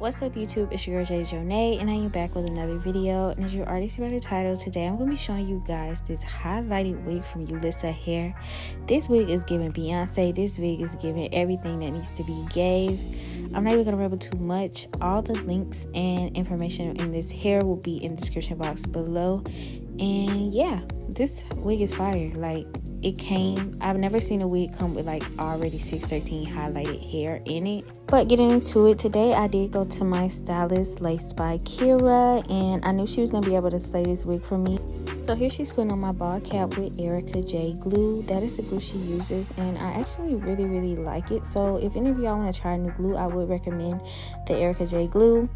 What's up YouTube, it's your girl Jaydajonet and I am back with another video. And as you already see by the title, today I'm going to be showing you guys this highlighted wig from Yolissa Hair. This wig is giving Beyoncé. This wig is giving everything that needs to be gave. I'm not even going to ramble too much. All the links and information in this hair will be in the description box below. And yeah, this wig is fire. Like, it came, I've never seen a wig come with like already 613 highlighted hair in it. But getting into it today, I did go to my stylist, Laced by Kira, and I knew she was gonna be able to slay this wig for me. So here she's putting on my ball cap with Erica J glue. That is the glue she uses, and I actually really like it. So if any of y'all want to try new glue, I would recommend the Erica J glue.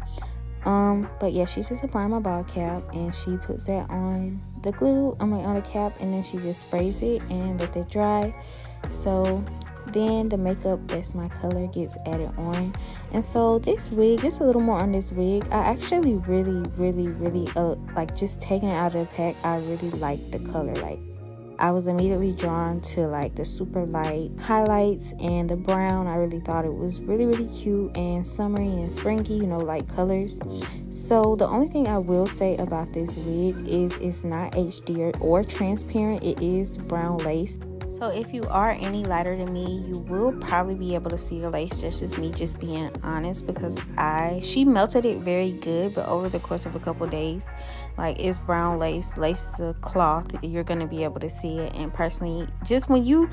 But yeah, she's just applying my ball cap and she puts that on the glue, on the cap, and then she just sprays it and let it dry. So then the makeup that's my color gets added on. And so this wig, just a little more on this wig, I actually really like, just taking it out of the pack, I really like the color. Like, I was immediately drawn to like the super light highlights and the brown. I really thought it was really cute and summery and springy, you know, like colors. So the only thing I will say about this wig is it's not HD or transparent. It is brown lace. So if you are any lighter than me, you will probably be able to see the lace, just as me just being honest, because she melted it very good, but over the course of a couple days, like, it's brown lace. Lace is a cloth, you're gonna be able to see it. And personally, just when you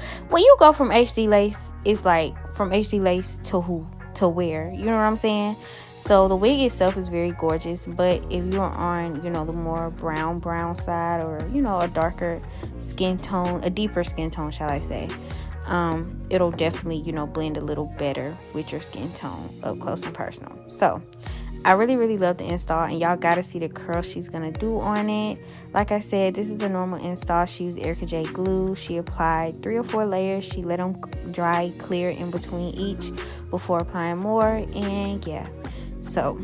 go from HD lace, it's like from HD lace to where, you know what I'm saying? So the wig itself is very gorgeous, but if you're on, you know, the more brown side, or, you know, a darker skin tone, a deeper skin tone, shall I say, it'll definitely, you know, blend a little better with your skin tone up close and personal. So I really love the install, and y'all gotta see the curl she's gonna do on it. Like I said, this is a normal install. She used Erica J glue. She applied 3 or 4 layers. She let them dry clear in between each before applying more. And yeah, so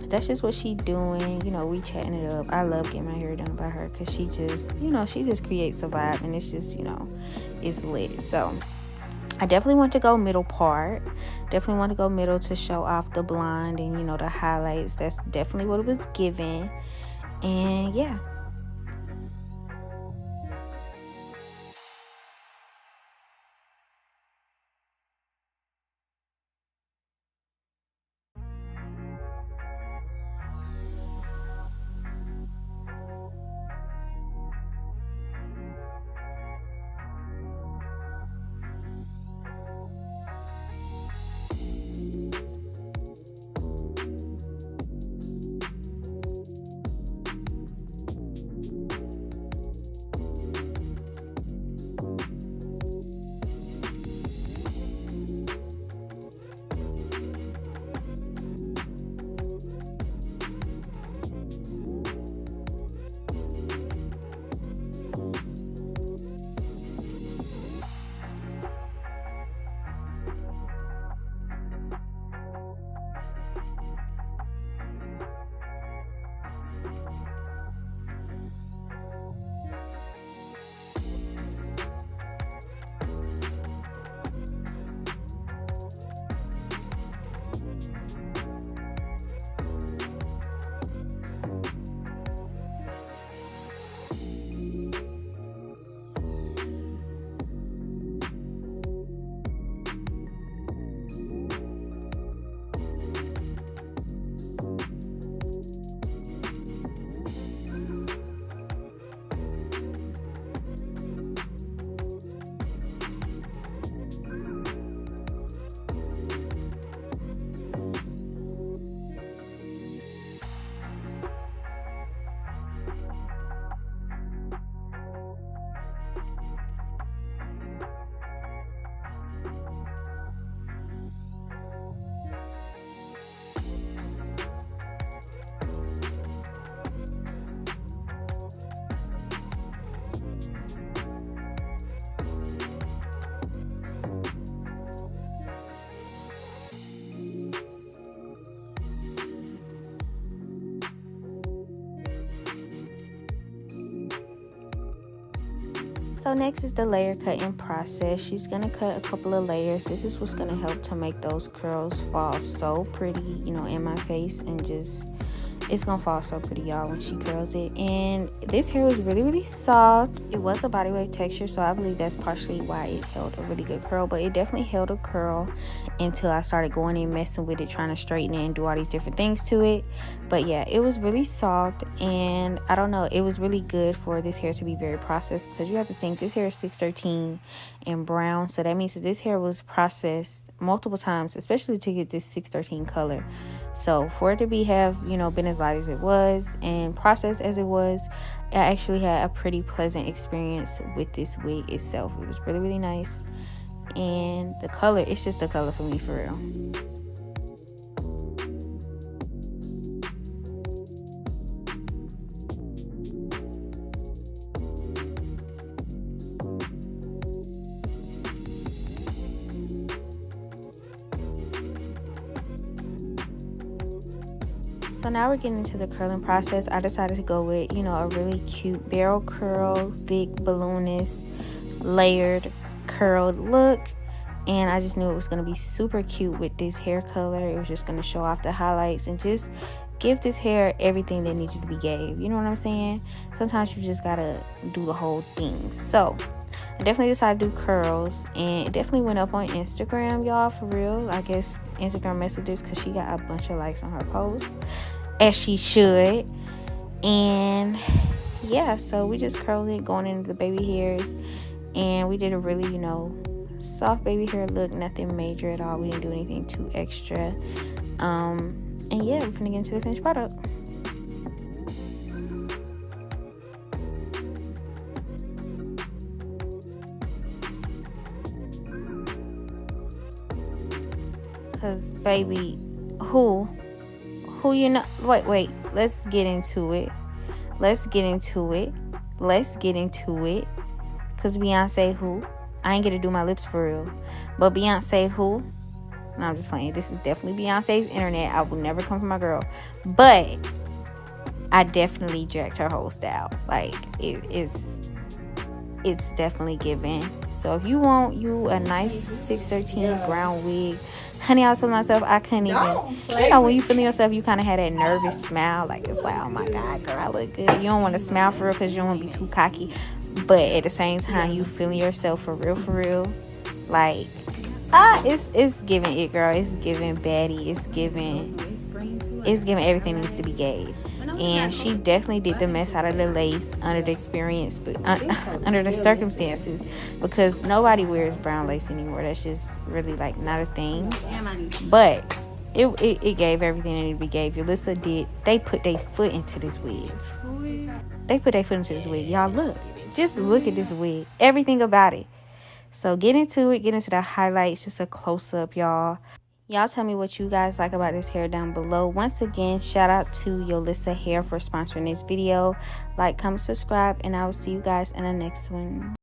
that's just what she doing. You know, we chatting it up. I love getting my hair done by her because she just, you know, she just creates a vibe, and it's just, you know, it's lit. So I definitely want to go middle part. Definitely want to go middle to show off the blonde and, you know, the highlights. That's definitely what it was given. And yeah. So next is the layer cutting process. She's gonna cut a couple of layers. This is what's gonna help to make those curls fall so pretty, you know, in my face, and just it's gonna fall so pretty, y'all, when she curls it. And this hair was really soft. It was a body wave texture, so I believe that's partially why it held a really good curl, but it definitely held a curl until I started going in messing with it, trying to straighten it and do all these different things to it. But yeah, it was really soft, and I don't know, it was really good for this hair to be very processed, because you have to think this hair is 613 and brown, so that means that this hair was processed multiple times, especially to get this 613 color. So for it to have, you know, been as light as it was and processed as it was, I actually had a pretty pleasant experience with this wig itself. It was really nice, and the color, it's just a color for me, for real. So now we're getting into the curling process. I decided to go with, you know, a really cute barrel curl, big balloonist, layered, curled look. And I just knew it was going to be super cute with this hair color. It was just going to show off the highlights and just give this hair everything that needed to be gave. You know what I'm saying? Sometimes you just got to do the whole thing. So I definitely decided to do curls, and it definitely went up on Instagram, y'all, for real. I guess Instagram messed with this because she got a bunch of likes on her post, as she should. And yeah, so we just curled it going into the baby hairs, and we did a really, you know, soft baby hair look, nothing major at all. We didn't do anything too extra. And yeah, we're gonna get into the finished product. Cause baby, who you know, wait, let's get into it. Cause Beyoncé who? I ain't get to do my lips for real. But Beyoncé who? No, I'm just playing. This is definitely Beyonce's internet. I will never come for my girl. But I definitely jacked her whole style. Like, it's definitely given. So if you want you a nice 613 brown wig, honey, I was feeling myself. I couldn't even. You know, when you feeling yourself, you kind of had that nervous smile. Like, it's like, oh my God, girl, I look good. You don't want to smile for real because you don't want to be too cocky. But at the same time, you feeling yourself for real. Like, it's giving it, girl. It's giving baddie. It's giving everything needs to be gave. And she definitely did the mess out of the lace under the experience, but under the circumstances, because nobody wears brown lace anymore. That's just really like not a thing. But it gave everything that needed to be gave. Yolissa did. They put their foot into this wig. Y'all look. Just look at this wig. Everything about it. So get into it. Get into the highlights. Just a close up, y'all. Y'all tell me what you guys like about this hair down below. Once again, shout out to Yolissa Hair for sponsoring this video. Like, comment, subscribe, and I will see you guys in the next one.